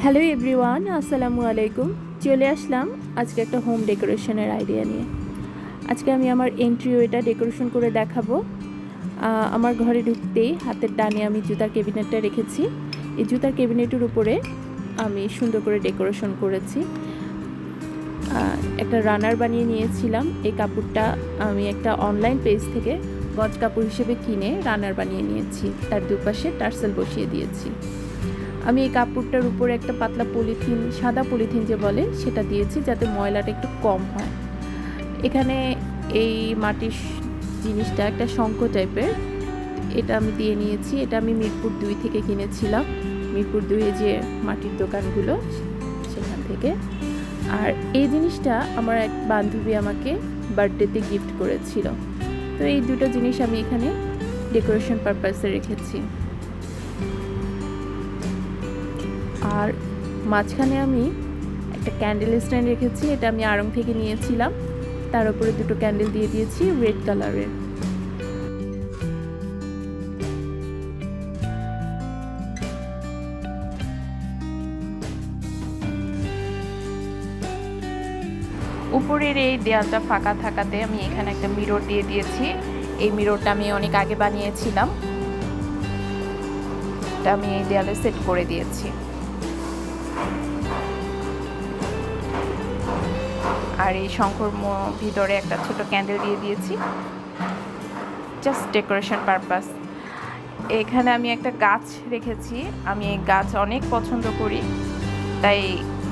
Hello everyone, আসসালামু আলাইকুম। চলে আসলাম আজকে একটা হোম ডেকোরেশনের আইডিয়া নিয়ে। আজকে আমি আমার এন্ট্রিওয়েটা ডেকোরেশন করে দেখাবো। আমার ঘরে ঢুকতেই হাতের ডানে আমি জুতার ক্যাবিনেটটা রেখেছি। এই জুতার ক্যাবিনেটের উপরে আমি সুন্দর করে ডেকোরেশন করেছি। একটা রানার বানিয়ে নিয়েছিলাম। এই কাপড়টা আমি একটা অনলাইন পেজ থেকে গজ কাপড় হিসেবে কিনে রানার বানিয়ে নিয়েছি। তার দুপাশে টার্সেল বসিয়ে দিয়েছি। আমি এই কাপড়টার উপরে একটা পাতলা পলিথিন, সাদা পলিথিন যে বলে, সেটা দিয়েছি যাতে ময়লাটা একটু কম হয়। এখানে এই মাটির জিনিসটা একটা শঙ্খ টাইপের, এটা আমি দিয়ে নিয়েছি। এটা আমি মিরপুর 2 থেকে কিনেছিলাম, মিরপুর 2-এ যে মাটির দোকানগুলো সেখান থেকে। আর এই জিনিসটা আমার এক বান্ধবী আমাকে বার্থডেতে গিফট করেছিল। তো এই দুটো জিনিস আমি এখানে ডেকোরেশন পারপাসে রেখেছি। আর মাঝখানে আমি একটা ক্যান্ডেল স্ট্যান্ড রেখেছি। এটা আমি আড়ং থেকে নিয়েছিলাম। তার উপরে দুটো ক্যান্ডেল দিয়ে দিয়েছি রেড কালারের। উপরের এই দেয়ালটা ফাঁকা থাকাতে আমি এখানে একটা মিরর দিয়ে দিয়েছি। এই মিররটা আমি অনেক আগে বানিয়েছিলাম, এটা আমি এই দেয়ালে সেট করে দিয়েছি। আর এই শঙ্কর ভিতরে একটা ছোট ক্যান্ডেল দিয়ে দিয়েছি, জাস্ট ডেকোরেশন পারপাস। এখানে আমি একটা গাছ রেখেছি। আমি এই গাছ অনেক পছন্দ করি, তাই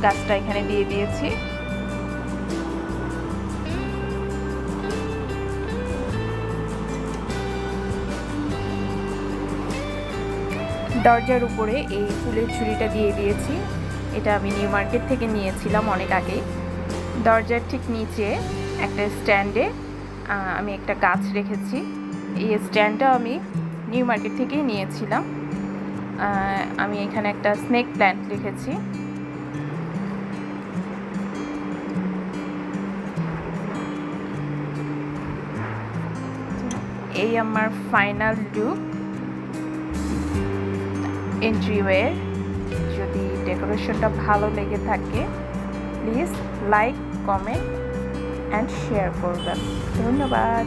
গাছটা এখানে দিয়ে দিয়েছি। দরজার উপরে এই ফুলের ঝুড়িটা দিয়ে দিয়েছি। এটা আমি নিউ মার্কেট থেকে নিয়েছিলাম অনেক আগে। দরজার ঠিক নিচে একটা স্ট্যান্ডে আমি একটা গাছ রেখেছি। এই স্ট্যান্ডটা আমি নিউ মার্কেট থেকেই নিয়েছিলাম। আমি এখানে একটা স্নেক প্ল্যান্ট রেখেছি। এই আমার ফাইনাল লুক এন্ট্রিওয়ের। যদি ডেকোরেশনটা ভালো লেগে থাকে, please like, comment and share করবেন। ধন্যবাদ।